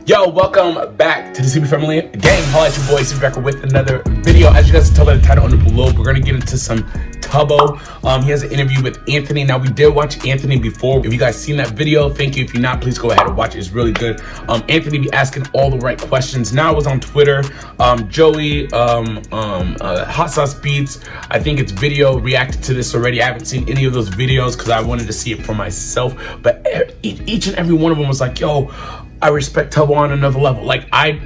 Yo, welcome back to the CB Family Gang. Holla at your boy, CB back with another video. As you guys can tell by the title on the below, we're gonna get into some Tubbo. He has an interview with Anthony. Now, we did watch Anthony before. If you guys seen that video, thank you. If you're not, please go ahead and watch it. It's really good. Anthony be asking all the right questions. Now, it was on Twitter. Joey, Hot Sauce Beats, I think it's video, reacted to this already. I haven't seen any of those videos because I wanted to see it for myself. But each and every one of them was like, yo, I respect Tubbo on another level. Like, I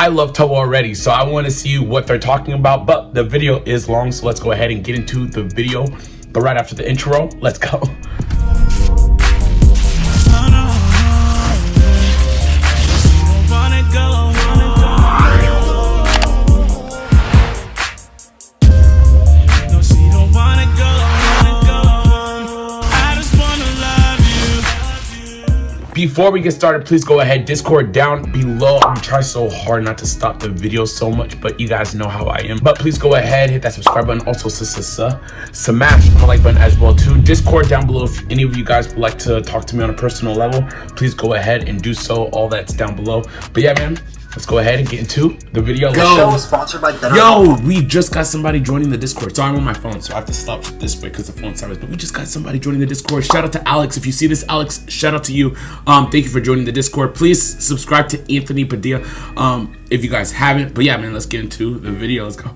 love Tubbo already, so I want to see what they're talking about. But the video is long, so let's go ahead and get into the video. But right after the intro, let's go. Before we get started, please go ahead, Discord down below. I'm trying so hard not to stop the video so much, but you guys know how I am. But please go ahead, hit that subscribe button. Also, smash the like button as well too. Discord down below. If any of you guys would like to talk to me on a personal level, please go ahead and do so. All that's down below. But yeah, man, let's go ahead and get into the video. This show is sponsored by Better. Yo, we just got somebody joining the Discord. So I'm on my phone, so I have to stop this way because the phone's sideways. But we just got somebody joining the Discord. Shout out to Alex. If you see this, Alex, shout out to you. Thank you for joining the Discord. Please subscribe to Anthony Padilla if you guys haven't. But yeah, man, let's get into the video. Let's go.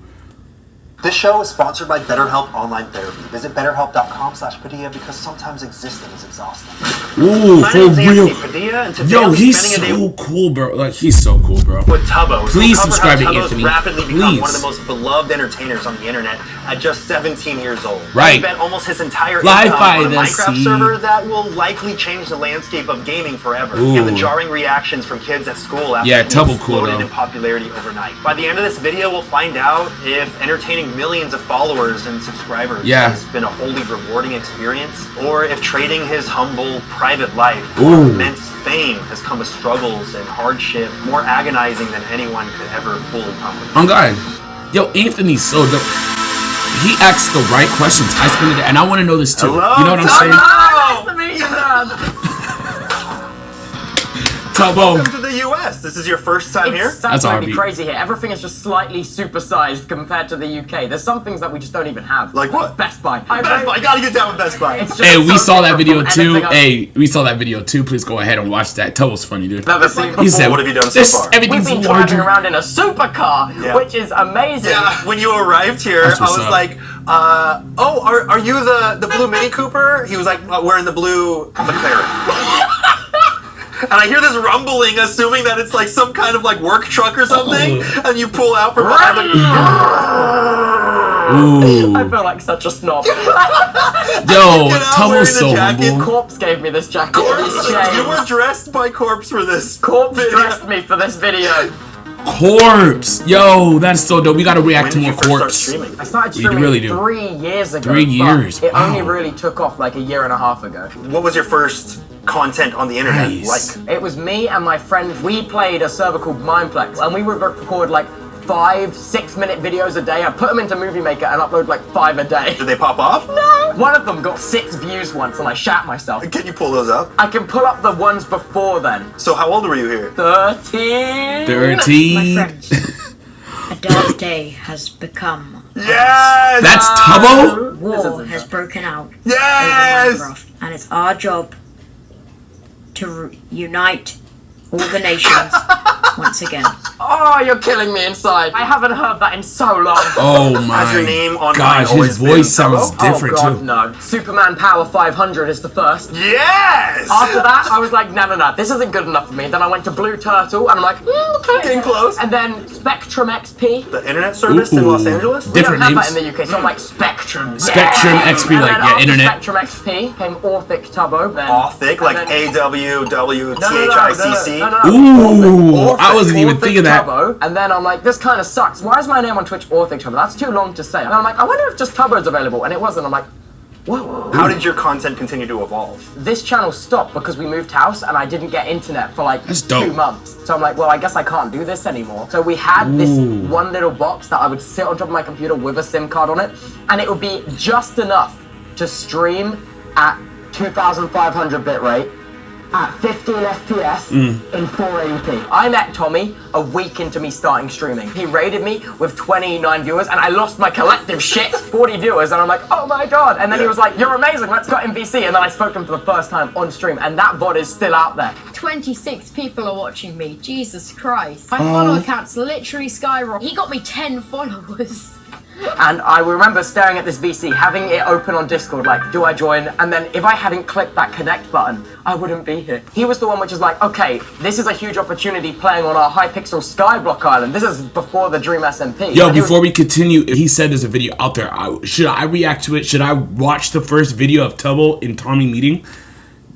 This show is sponsored by BetterHelp Online Therapy. Visit BetterHelp.com/Padilla because sometimes existing is exhausting. Ooh, for real. Padilla, and Yo, he's so cool, bro. Like, he's so cool, bro. With Tubbo. Please subscribe to Anthony. Rapidly become one of the most beloved entertainers on the internet at just 17 years old. Right. He spent almost his entire Live income by on a the Minecraft sea. server that will likely change the landscape of gaming forever. And the jarring reactions from kids at school after he exploded in popularity overnight. By the end of this video, we'll find out if entertaining millions of followers and subscribers has been a wholly rewarding experience, or if trading his humble private life for immense fame has come with struggles and hardship more agonizing than anyone could ever fully comprehend. Oh God, yo, Anthony's so dope. He asks the right questions. I spend it, and I want to know this too. Hello, you know what I'm saying? Nice to meet you, man. Tubbo. Welcome to the U.S. This is your first time here? That's absolutely crazy here. Everything is just slightly supersized compared to the UK. There's some things that we just don't even have. Like what? Best Buy. Best Buy. Gotta get down with Best Buy. Hey, we saw that video too. Hey, we saw that video too. Please go ahead and watch that. Tubbo's funny, dude. Never seen He said, what have you done so far? We've been driving around in a supercar, which is amazing. Yeah, when you arrived here, I was like, oh, are you the blue Mini Cooper? He was like, we're in the blue McLaren. And I hear this rumbling, assuming that it's like some kind of like work truck or something, and you pull out from behind the... I feel like such a snob. Yo, Tubbo's so humble. Corpse gave me this jacket. You were dressed by Corpse for this. Corpse dressed me for this video. Corpse, yo, that's so dope. We gotta react to more Corpse. I started streaming really 3 years ago. 3 years. It only really took off like a year and a half ago. What was your first content on the internet like? It was me and my friend. We played a server called Mindplex, and we would record like 5-6 minute videos a day. I put them into Movie Maker and upload like 5 a day. Did they pop off? No! One of them got 6 views once and I shat myself. Can you pull those up? I can pull up the ones before then. So how old were you here? 13! 13? My friends, a dark day has become. Yes! That's Tubbo? War has broken out. Yes! Over Minecraft, and it's our job to unite all the nations once again. Oh, you're killing me inside. I haven't heard that in so long. Oh my Has your name on gosh, his voice sounds different oh God, too. No. Superman Power 500 is the first. Yes! After that, I was like, no, this isn't good enough for me. Then I went to Blue Turtle, and I'm like, okay. Getting close. And then Spectrum XP. The internet service in Los Angeles? We Different don't have names. that in the UK, so I'm like, Spectrum. Spectrum XP, And like, then yeah, after internet. Spectrum XP came Orphic Tubbo. Then Orphic, like AWWTHICC? No. Ooh, I wasn't even Orphic thinking that. Tubbo. And then I'm like, this kind of sucks. Why is my name on Twitch Orphic Tubbo? That's too long to say. And I'm like, I wonder if just Tubbo's available. And it wasn't. I'm like, whoa. How did your content continue to evolve? This channel stopped because we moved house and I didn't get internet for like That's dope. 2 months. So I'm like, well, I guess I can't do this anymore. So we had this one little box that I would sit on top of my computer with a SIM card on it, and it would be just enough to stream at 2,500 bitrate at 15 FPS in 480p. I met Tommy a week into me starting streaming. He raided me with 29 viewers and I lost my collective shit, 40 viewers, and I'm like, oh my god. And then he was like, you're amazing, let's go MVC. And then I spoke to him for the first time on stream, and that VOD is still out there. 26 people are watching me, Jesus Christ. My follower count's literally skyrocketed. He got me 10 followers. And I remember staring at this VC, having it open on Discord, like, do I join? And then if I hadn't clicked that connect button, I wouldn't be here. He was the one which is like, okay, this is a huge opportunity playing on our Hypixel Skyblock Island. This is before the Dream SMP. Yo, before we continue, he said there's a video out there. Should I react to it? Should I watch the first video of Tubbo and Tommy meeting?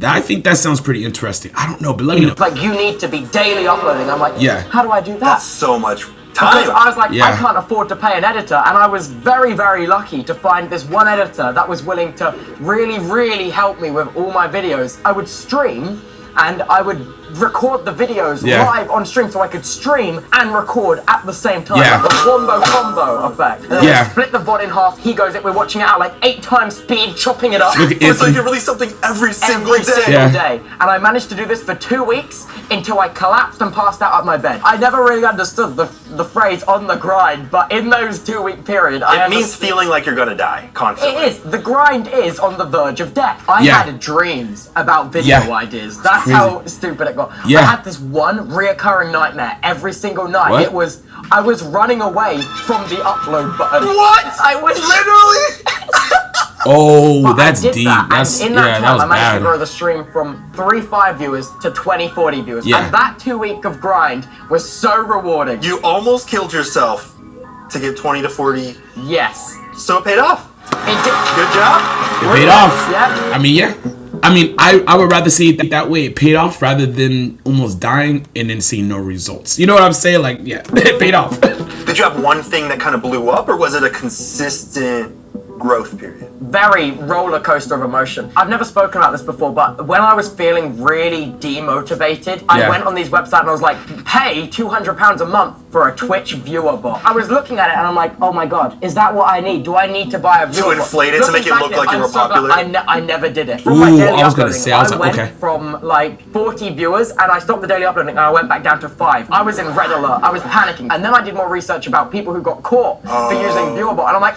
I think that sounds pretty interesting. I don't know, but let me know. Like, you need to be daily uploading. I'm like, yeah. How do I do that? That's so much time. Because I was like, I can't afford to pay an editor, and I was very, very lucky to find this one editor that was willing to really, really help me with all my videos. I would stream, and I would record the videos live on stream, so I could stream and record at the same time. Like the wombo combo effect. And then we split the VOD in half. He goes, we're watching it at like 8 times speed, chopping it up. It's like you release something every single day. And I managed to do this for 2 weeks until I collapsed and passed out of my bed. I never really understood the phrase on the grind, but in those 2-week period, it means feeling like you're gonna die constantly. It is. The grind is on the verge of death. I had dreams about video ideas. That's how stupid it got. I had this one reoccurring nightmare every single night. What? It was, I was running away from the upload button. What? I was literally. Oh, that's deep. That's, and in that time, I managed to grow the stream from 3-5 viewers to 20-40 viewers. And that 2 week of grind was so rewarding. You almost killed yourself to get 20 to 40. Yes. So it paid off. It did. Good job. It paid off. Yeah. I mean, I would rather see it that way. It paid off rather than almost dying and then seeing no results. You know what I'm saying? Like, it paid off. Did you have one thing that kind of blew up, or was it a consistent growth period? Very roller coaster of emotion. I've never spoken about this before, but when I was feeling really demotivated, I went on these websites and I was like, pay £200 a month for a Twitch viewer bot. I was looking at it and I'm like, oh my god, is that what I need? Do I need to buy a viewer bot? To inflate it, to make it look like you were popular? I never did it. From my daily uploading, I went from like 40 viewers and I stopped the daily uploading and I went back down to 5. I was in red alert. I was panicking. And then I did more research about people who got caught for using viewer bot, and I'm like,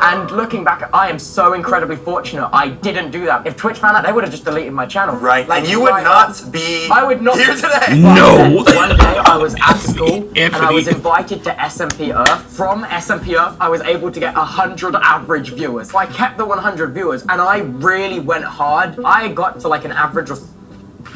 and looking back, I am so incredibly fortunate I didn't do that. If Twitch found out, they would have just deleted my channel. Right, like, and you would not be here today. No. One day I was at school and I was invited to SMP Earth. From SMP Earth, I was able to get 100 average viewers. So I kept the 100 viewers and I really went hard. I got to like an average of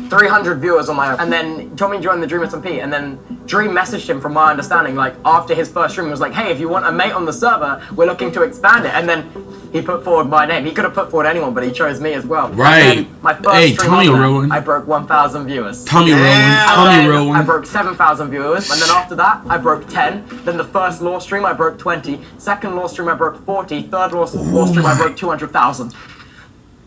300 viewers on my own, and then Tommy joined the Dream SMP, and then Dream messaged him, from my understanding, like after his first stream, was like, hey, if you want a mate on the server, we're looking to expand it. And then he put forward my name. He could have put forward anyone, but he chose me as well. Right. My first stream I broke 1,000 viewers. Tommy Rowan. I broke 7,000 viewers, and then after that, I broke 10. Then the first law stream, I broke 20. Second law stream, I broke 40. Third law stream, I broke 200,000.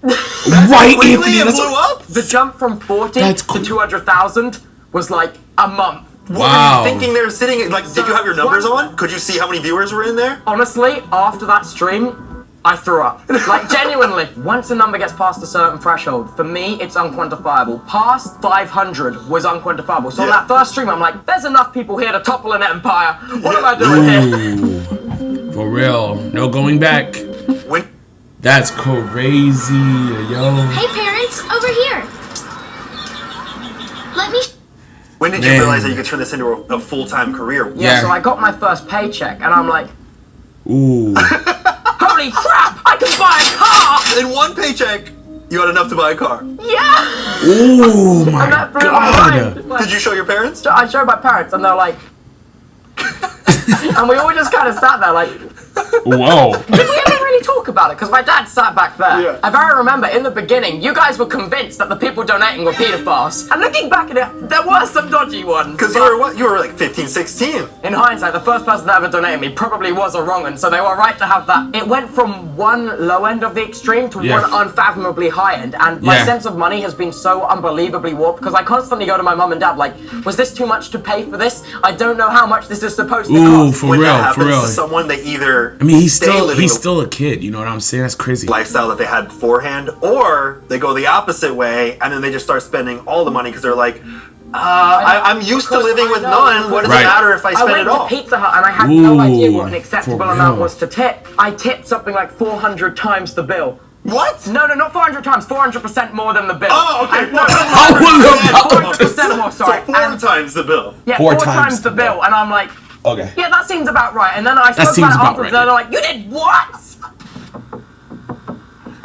Right, Anthony, that's blew up. The jump from 40 to 200,000 was like a month. What were you thinking they were sitting? Like, did you have your numbers on? Could you see how many viewers were in there? Honestly, after that stream, I threw up. Like, genuinely. Once a number gets past a certain threshold, for me, it's unquantifiable. Past 500 was unquantifiable. So on that first stream, I'm like, there's enough people here to topple an empire. What am I doing here? For real. No going back. That's crazy, yo. Hey parents, over here. Let me. When did you realize that you could turn this into a full-time career? Yeah, so I got my first paycheck, and I'm like, ooh. Holy crap! I can buy a car! In one paycheck, you had enough to buy a car. Yeah! Oh my god! Like, did you show your parents? I showed my parents, and they're like, and we all just kind of sat there like, whoa. Did we ever really talk about it? Because my dad sat back there. Yeah. I very remember in the beginning, you guys were convinced that the people donating were pedophiles. And looking back at it, there were some dodgy ones. Because you were what? You were like 15, 16. In hindsight, the first person that ever donated me probably was a wrong one, so they were right to have that. It went from one low end of the extreme to one unfathomably high end, and my sense of money has been so unbelievably warped, because I constantly go to my mum and dad like, was this too much to pay for this? I don't know how much this is supposed to cost. For real. To someone, they either he's still a kid. kid. You know what I'm saying? That's crazy. Lifestyle that they had beforehand, or they go the opposite way and then they just start spending all the money because they're like, I'm used to living with none. What does it matter if I spend it all? I went to Pizza Hut and I had no idea what an acceptable amount was to tip. I tipped something like 400 times the bill. What? No, not 400 times. 400% more than the bill. Oh, okay. 400% more. Sorry. So 4 times the bill. Yeah, 4 times the bill, and I'm like, okay. Yeah, that seems about right. And then I spoke about it afterwards, and they're like, you did what?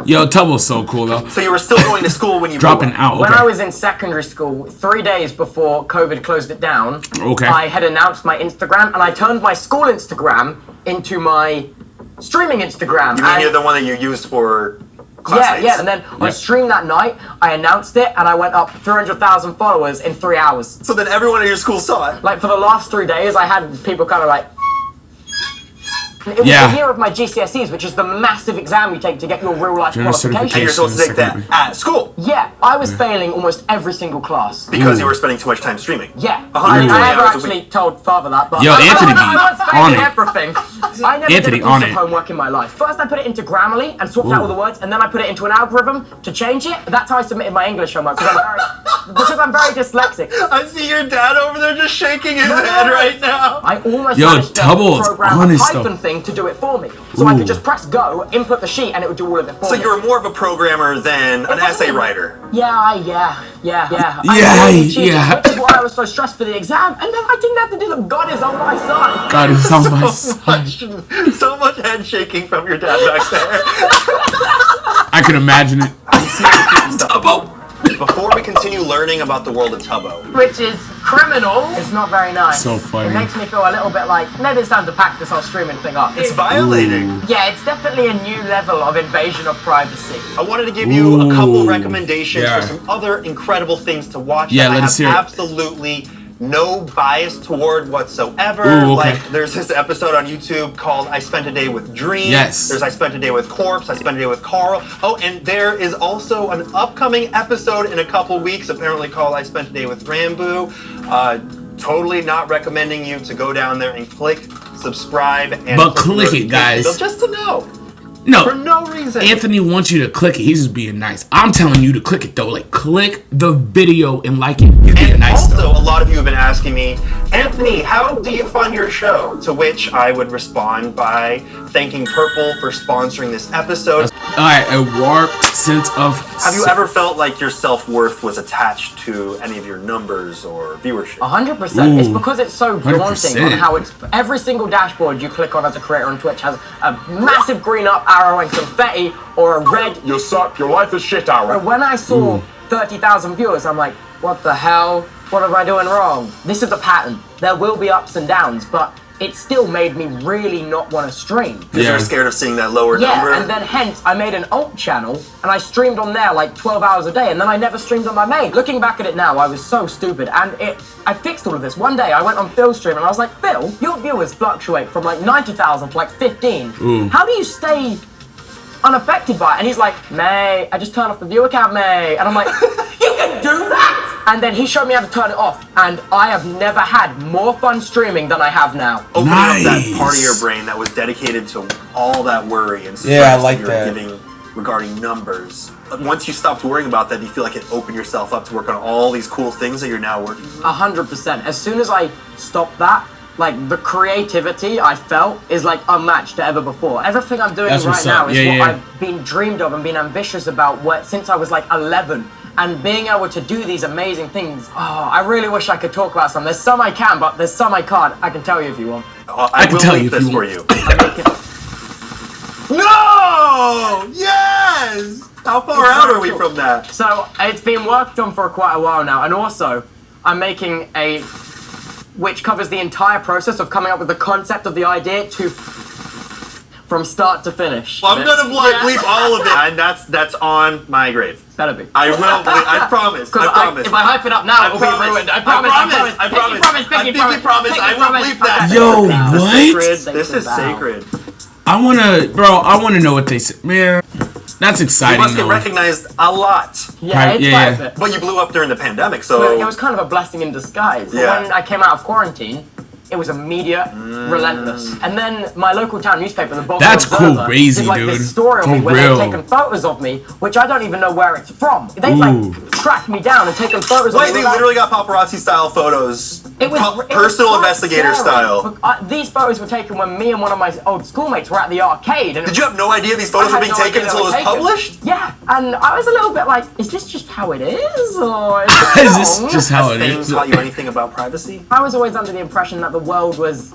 Yo, Tubbo's so cool though. So you were still going to school when you dropping out? Okay. When I was in secondary school, 3 days before COVID closed it down, I had announced my Instagram, and I turned my school Instagram into my streaming Instagram. You mean you're the one that you used for classmates? Yeah, and then on stream that night, I announced it, and I went up 300,000 followers in 3 hours. So then everyone at your school saw it? Like, for the last 3 days, I had people kind of like... It was the year of my GCSEs, which is the massive exam you take to get your real-life qualification. And you're supposed to take that at school? Yeah, I was failing almost every single class. Because you were spending too much time streaming? Yeah. I never actually told Father that, but Anthony I was failing everything. I never did a piece of homework homework in my life. First I put it into Grammarly and swapped out all the words, and then I put it into an algorithm to change it. That's how I submitted my English homework, because I'm very dyslexic. I see your dad over there just shaking his head right now. I almost managed to program a Python thing to do it for me. So I could just press go, input the sheet, and it would do all of it for me. So you were more of a programmer than an essay writer? Yeah. Which is why I was so stressed for the exam, and then I didn't have to do them. God is on my side. God is on my side. So much head shaking from your dad back there. I can imagine it. Tubbo! Before we continue learning about the world of Tubbo, which is criminal, it's not very nice. So funny. It makes me feel a little bit like maybe it's time to pack this whole streaming thing up. It's violating. Yeah, it's definitely a new level of invasion of privacy. I wanted to give you a couple recommendations for some other incredible things to watch that I have absolutely no bias toward whatsoever. Like, there's this episode on YouTube called I Spent a Day with Dream. Yes. There's I Spent a Day with Corpse. I Spent a Day with Carl. Oh, and there is also an upcoming episode in a couple weeks, apparently called I Spent a Day with Rambo. Totally not recommending you to go down there and click subscribe. And click it, guys. Just to know. No. For no reason. Anthony wants you to click it. He's just being nice. I'm telling you to click it though. Like, click the video and like it. He's being nice. Also, a lot of you have been asking me, Anthony, how do you fund your show? To which I would respond by thanking Purple for sponsoring this episode. Alright, a warped sense of... Have you ever felt like your self-worth was attached to any of your numbers or viewership? 100%. It's because it's so daunting on how it's... Every single dashboard you click on as a creator on Twitch has a massive green up arrow and confetti, or a red, you suck, your life is shit arrow. When I saw 30,000 viewers, I'm like, what the hell? What am I doing wrong? This is a pattern. There will be ups and downs, but it still made me really not want to stream. Because you're scared of seeing that lower number? Yeah, and then hence I made an alt channel, and I streamed on there like 12 hours a day, and then I never streamed on my main. Looking back at it now, I was so stupid, and I fixed all of this. One day I went on Phil's stream, and I was like, Phil, your viewers fluctuate from like 90,000 to like 15. How do you stay unaffected by it? And he's like, May, I just turned off the viewer count, May. And I'm like, you can do that? And then he showed me how to turn it off, and I have never had more fun streaming than I have now. Opening up that part of your brain that was dedicated to all that worry and stress that you're giving regarding numbers. Once you stopped worrying about that, do you feel like it opened yourself up to work on all these cool things that you're now working on? 100%. As soon as I stopped that, like, the creativity I felt is like unmatched to ever before. Everything I'm doing right now is what I've been dreamed of and been ambitious about since I was like 11. And being able to do these amazing things, I really wish I could talk about some. There's some I can, but there's some I can't. I can tell you if you want. I can tell you this for you. No! Yes! How far out are we from that? So, it's been worked on for quite a while now, and also, I'm making a... which covers the entire process of coming up with the concept of the idea from start to finish. Well, I'm gonna bleep all of it, and that's on my grave. Better be. I will. I promise. I promise. If I hype it up now, it'll be ruined. I promise. I promise. I will bleep that. Yo, what? This is sacred. I wanna know what they said. Man, that's exciting. You must get recognized a lot. Yeah, it's part of it. But you blew up during the pandemic, so... It was kind of a blessing in disguise. Yeah. When I came out of quarantine, It was immediate, relentless. And then my local town newspaper, the Boston That's Observer, crazy, did like dude. this story on me where they've taken photos of me, which I don't even know where it's from. They've like tracked me down and taken photos of me. They literally got paparazzi style photos. It was personal investigator style. These photos were taken when me and one of my old schoolmates were at the arcade. And did you have no idea these photos were being taken until it was published? Yeah, and I was a little bit like, is this just how it is, or is this just how it is? Taught you anything about privacy? I was always under the impression that the world was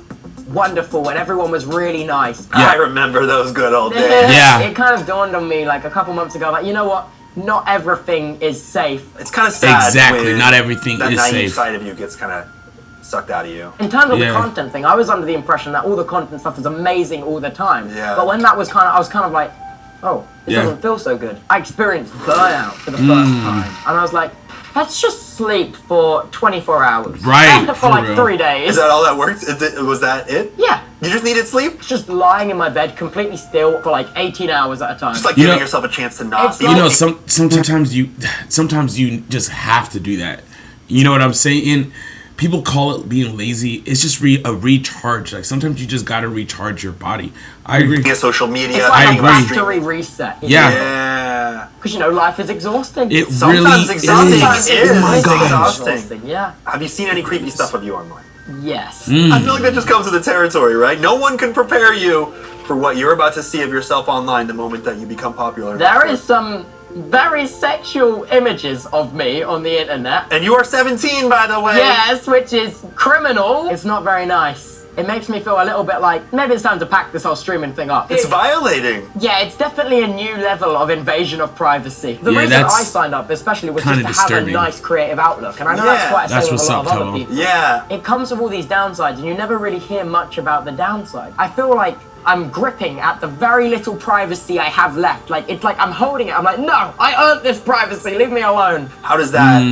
wonderful and everyone was really nice. I remember those good old days. It kind of dawned on me like a couple months ago, like, you know what? Not everything is safe. It's kind of sad. Exactly, not everything that is naive safe. side of you gets kind of sucked out of you. In terms of the content thing, I was under the impression that all the content stuff was amazing all the time. Yeah. But when that was I was kind of like, oh, this doesn't feel so good. I experienced burnout for the first time, and I was like, let's just sleep for 24 hours. Right. For like 3 days. Is that all that worked? Was that it? Yeah. You just needed sleep? Just lying in my bed completely still for like 18 hours at a time. Just like giving yourself a chance to not be. You know, sometimes you just have to do that. You know what I'm saying? People call it being lazy. It's just a recharge. Like sometimes you just gotta recharge your body. I agree. Social media. It's like a factory reset. Yeah. Because life is exhausting. It sometimes really exhausting. is. Oh my god. Exhausting. Yeah. Have you seen any creepy stuff of you online? Yes. I feel like that just comes with the territory, right? No one can prepare you for what you're about to see of yourself online the moment that you become popular. There is some very sexual images of me on the internet. And you are 17, by the way. Yes, which is criminal. It's not very nice. It makes me feel a little bit like, maybe it's time to pack this whole streaming thing up. It's violating. Yeah, it's definitely a new level of invasion of privacy. The reason I signed up especially was just to have a nice creative outlook. And I know that's quite a thing with a lot of other people. Yeah. It comes with all these downsides and you never really hear much about the downside. I feel like I'm gripping at the very little privacy I have left. Like, it's like I'm holding it. I'm like, no, I earned this privacy. Leave me alone. How does that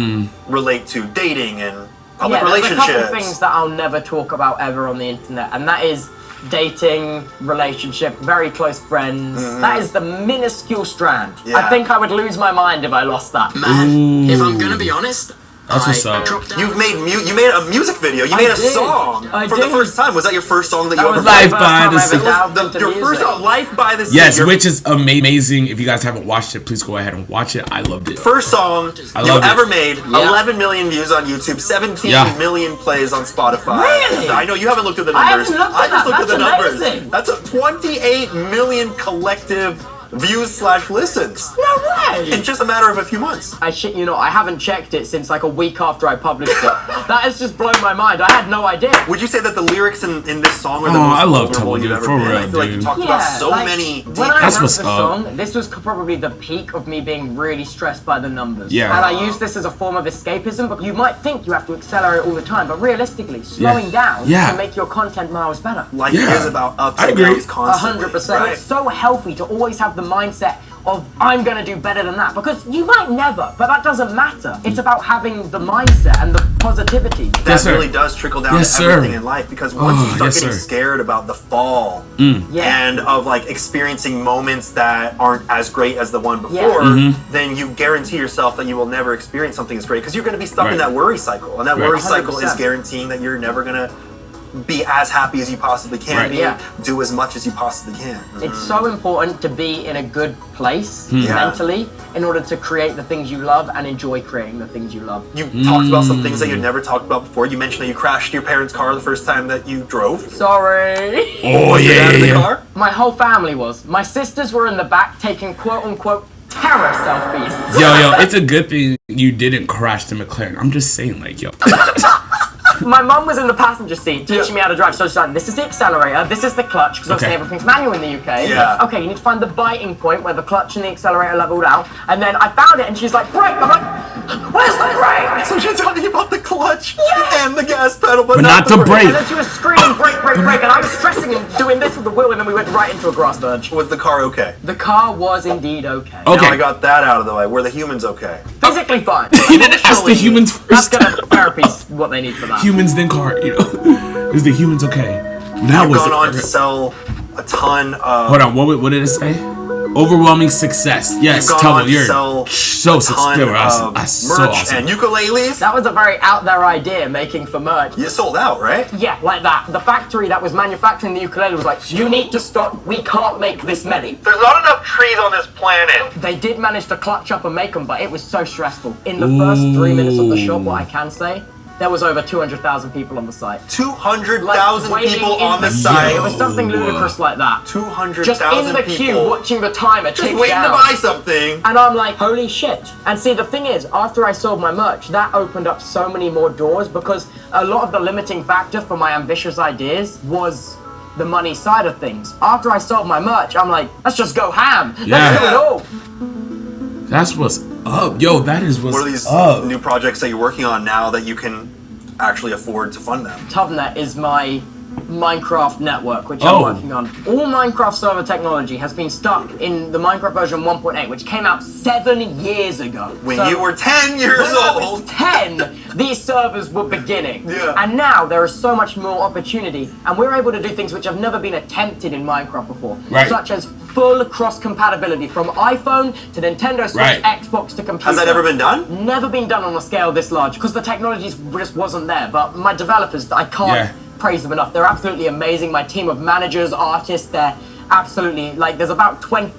relate to dating and public relationships? There's a couple of things that I'll never talk about ever on the internet, and that is dating, relationship, very close friends. That is the minuscule strand. I think I would lose my mind if I lost that. Man, if I'm gonna be honest, that's what's up. You made a music video. You made a song for the first time. Was that your first song that you ever Life by the Sea? Your first song, Life by the Sea. Yes, which is amazing. If you guys haven't watched it, please go ahead and watch it. I loved it. First song you ever made. 11 million views on YouTube. 17 million plays on Spotify. Really? I know you haven't looked at the numbers. I just looked at the numbers. Amazing. That's a 28 million collective views/listens. No way! In just a matter of a few months. I shit you not, I haven't checked it since like a week after I published it. That has just blown my mind. I had no idea. Would you say that the lyrics in this song are the I love most vulnerable you've ever been? I feel like you talked about so many deep... When I wrote the song, this was probably the peak of me being really stressed by the numbers. Yeah. And I used this as a form of escapism, but you might think you have to accelerate all the time, but realistically, slowing down can make your content miles better. Like it is about ups and downs constantly. 100%. Right. It's so healthy to always have the mindset of I'm gonna do better than that, because you might never, but that doesn't matter. It's about having the mindset and the positivity. That really does trickle down to everything in life, because once you start getting scared about the fall and of like experiencing moments that aren't as great as the one before, then you guarantee yourself that you will never experience something as great, because you're gonna be stuck in that worry cycle, and that worry cycle is guaranteeing that you're never gonna be as happy as you possibly can do as much as you possibly can. It's so important to be in a good place mentally in order to create the things you love and enjoy creating the things you love. You talked about some things that you'd never talked about before. You mentioned that you crashed your parents' car the first time that you drove. Sorry. Oh yeah, in the car? My whole family was. My sisters were in the back taking quote-unquote terror selfies. Yo, it's a good thing you didn't crash the McLaren. I'm just saying, like, yo. My mum was in the passenger seat teaching me how to drive. So she's like, this is the accelerator, this is the clutch, because obviously everything's manual in the UK. Yeah. Okay, you need to find the biting point where the clutch and the accelerator leveled out. And then I found it and she's like, brake! I'm like, where's the brake? So she's talking about the clutch and the gas pedal, but not the brake. And then she was screaming, brake, brake, brake, and I was stressing and doing this with the wheel, and then we went right into a grass verge. Was the car okay? The car was indeed okay. Now I got that out of the way. Were the humans okay? Physically fine. You didn't ask the humans first. That's gonna therapy's what they need for that. Humans then car, you know. Is the humans okay? Now You've gone on to sell a ton of... Hold on, what did it say? Overwhelming success. Yes, Tubbo, you're so successful. That's so awesome. And ukuleles. That was a very out there idea, making for merch. You sold out, right? Yeah, like that. The factory that was manufacturing the ukulele was like, you need to stop. We can't make this many. There's not enough trees on this planet. They did manage to clutch up and make them, but it was so stressful. In the first 3 minutes of the shop, what I can say, there was over 200,000 people on the site. 200,000 people on the site. It was something ludicrous like that. 200,000 just in the queue, watching the timer just waiting down. To buy something. And I'm like, holy shit. And see, the thing is, after I sold my merch, that opened up so many more doors because a lot of the limiting factor for my ambitious ideas was the money side of things. After I sold my merch, I'm like, let's just go ham. Let's do it all. That's what's up. Yo, that is what's up. What are these new projects that you're working on now that you can actually afford to fund them? TubNet is my Minecraft network, which I'm working on. All Minecraft server technology has been stuck in the Minecraft version 1.8, which came out 7 years ago. When you were 10 years old. When I was 10, these servers were beginning. Yeah. And now there is so much more opportunity, and we're able to do things which have never been attempted in Minecraft before, such as full cross-compatibility from iPhone to Nintendo Switch, Xbox to computer. Has that ever been done? Never been done on a scale this large, because the technology just wasn't there. But my developers, I can't praise them enough. They're absolutely amazing. My team of managers, artists, they're absolutely, like, there's about 20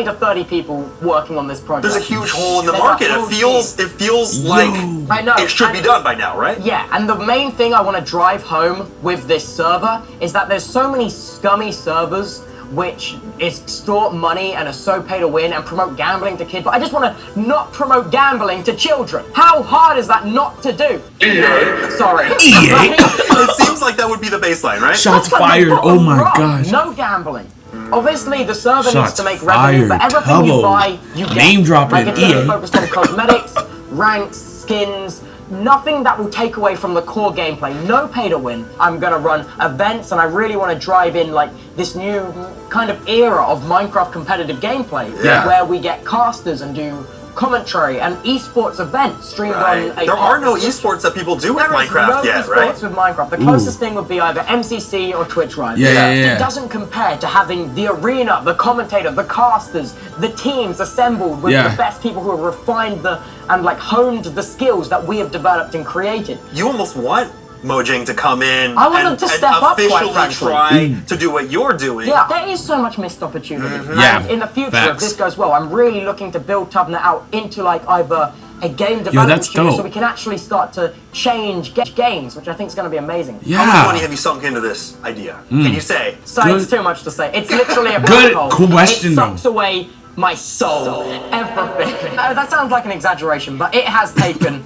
to 30 people working on this project. There's a huge hole in the market. It feels like I know. It should be done by now, right? Yeah, and the main thing I want to drive home with this server is that there's so many scummy servers which extort money and are so pay to win and promote gambling to kids. But I just want to not promote gambling to children. How hard is that not to do? EA. Sorry. EA. It seems like that would be the baseline, right? Shots fired. Oh my gosh. No gambling. Obviously, the server needs to make revenue, but everything you buy, you get. Name dropping. Like, it's really focused on cosmetics, ranks, skins, nothing that will take away from the core gameplay. No pay to win. I'm gonna run events, and I really want to drive in like this new kind of era of Minecraft competitive gameplay, where we get casters and do commentary and esports events streamed on. There are no esports that people do with Minecraft yet, right? There is no esports with Minecraft. The closest thing would be either MCC or Twitch Rival. It doesn't compare to having the arena, the commentator, the casters, the teams assembled with the best people who have refined and like honed the skills that we have developed and created. You almost want Mojang to come in and step up, officially try to do what you're doing. Yeah, there is so much missed opportunity. And in the future, if this goes well, I'm really looking to build TubNet out into like either a game development studio so we can actually start to change games, which I think is going to be amazing. How much money have you sunk into this idea? Can you say? So it's too much to say. It's literally a good black hole. question. It sucks away my soul, everything. That sounds like an exaggeration, but it has taken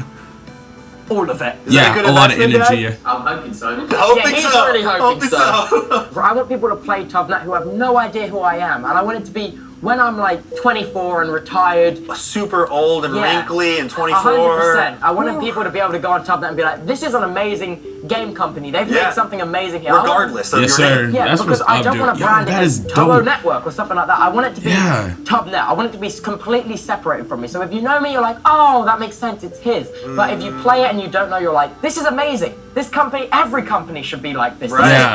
all of it. A lot of energy. I'm hoping so. He's really hoping so. I want people to play TubNet who have no idea who I am, and I want it to be when I'm like 24 and retired. Super old and wrinkly and 24. 100%. I wanted people to be able to go on TubNet and be like, this is an amazing game company. They've made something amazing here. Regardless of your name. Yeah, because I don't want to brand it as Tubbo Network or something like that. I want it to be TubNet. I want it to be completely separated from me. So if you know me, you're like, oh, that makes sense, it's his. But if you play it and you don't know, you're like, this is amazing. This company, every company should be like this.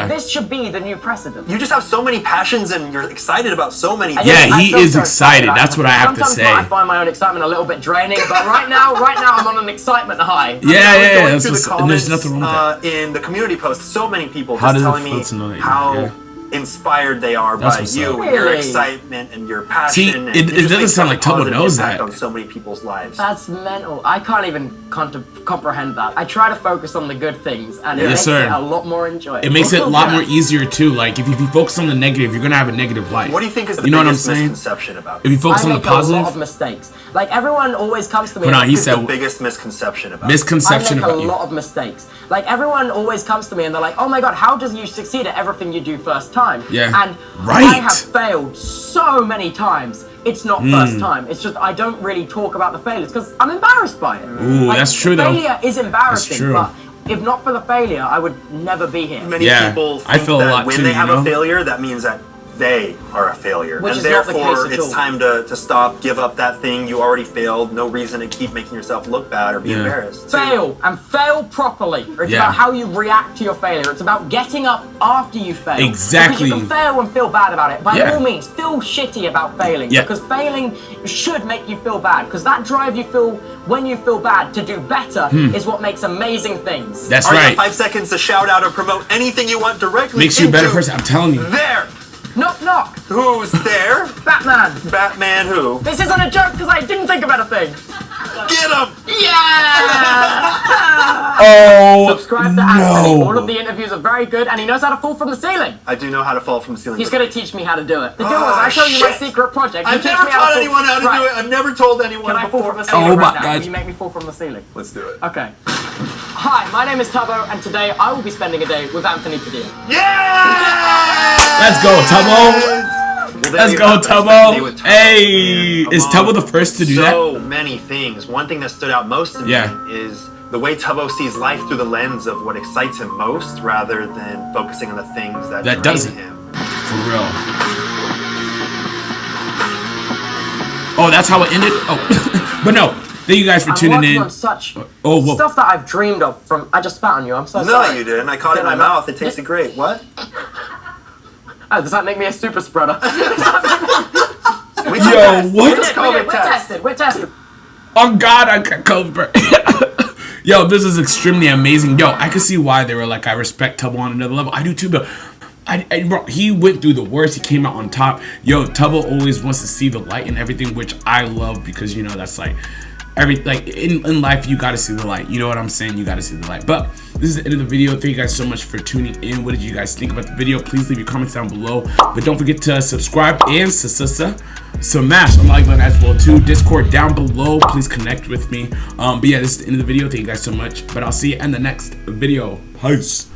This should be the new precedent. You just have so many passions and you're excited about so many things. Yeah, he is excited. That's what I have to say. Sometimes I find my own excitement a little bit draining, but right now I'm on an excitement high. There's nothing wrong with that. In the community post, so many people just telling me how inspired they are by you and your excitement and your passion. See, it doesn't sound like Tubbo knows that. On so many people's lives. That's mental. I can't even comprehend that. I try to focus on the good things, and it makes it a lot more enjoyable. It makes it a lot more easier too. Like if you focus on the negative, you're gonna have a negative life. What do you think is the biggest misconception about it? If you focus on the positive, I make a lot of mistakes. Like everyone always comes to me. He said the biggest misconception about I make a lot of mistakes. Like everyone always comes to me and they're like, "Oh my god, how does you succeed at everything you do first time?" Yeah. And I have failed so many times. It's not first time. It's just I don't really talk about the failures because I'm embarrassed by it. Ooh, that's true though. Failure is embarrassing, but if not for the failure, I would never be here. Many people think that when they have a failure, that means that they are a failure. Which and is not the therefore, case at it's all. time to stop, give up that thing you already failed. No reason to keep making yourself look bad or be embarrassed. Fail, and fail properly. It's about how you react to your failure. It's about getting up after you fail. Exactly. Because you can fail and feel bad about it. By all means, feel shitty about failing. Because failing should make you feel bad. Because that drive you feel when you feel bad to do better is what makes amazing things. That's All right. You 5 seconds to shout out or promote anything you want directly. Makes you a better person. I'm telling you. There. Knock, knock. Who's there? Batman. Batman who? This isn't a joke because I didn't think about a thing. Get him! Yeah! Oh, Subscribe to Anthony. All of the interviews are very good, and he knows how to fall from the ceiling. I do know how to fall from the ceiling. He's going to teach me how to do it. The deal was, I show you my secret project. I've never taught anyone how to do it. I've never told anyone Can I fall before. from the ceiling Oh my right now? God. Can you make me fall from the ceiling? Let's do it. Okay. Hi, my name is Tubbo, and today I will be spending a day with Anthony Padilla. Yeah! Let's go, Tubbo. Let's go, Tubbo. Hey, is Tubbo the first to do that? So many things. One thing that stood out most to me is the way Tubbo sees life through the lens of what excites him most, rather than focusing on the things that doesn't. him. For real. Oh, that's how it ended? Oh, but no. Thank you guys for tuning in. On such whoa. stuff that I've dreamed of from. I just spat on you. I'm so sorry. No, you didn't. I caught it in my mouth. It tasted great. What? Oh, does that make me a super spreader? We're tested. We're tested. Oh God, I got COVID. Yo, this is extremely amazing. Yo, I can see why they were like, I respect Tubbo on another level. I do too, but bro, he went through the worst. He came out on top. Yo, Tubbo always wants to see the light and everything, which I love because, you know, that's like in life, you gotta see the light. You know what I'm saying? You gotta see the light. But this is the end of the video. Thank you guys so much for tuning in. What did you guys think about the video? Please leave your comments down below. But don't forget to subscribe and smash the like button as well too. Discord down below. Please connect with me. But yeah, this is the end of the video. Thank you guys so much. But I'll see you in the next video. Peace.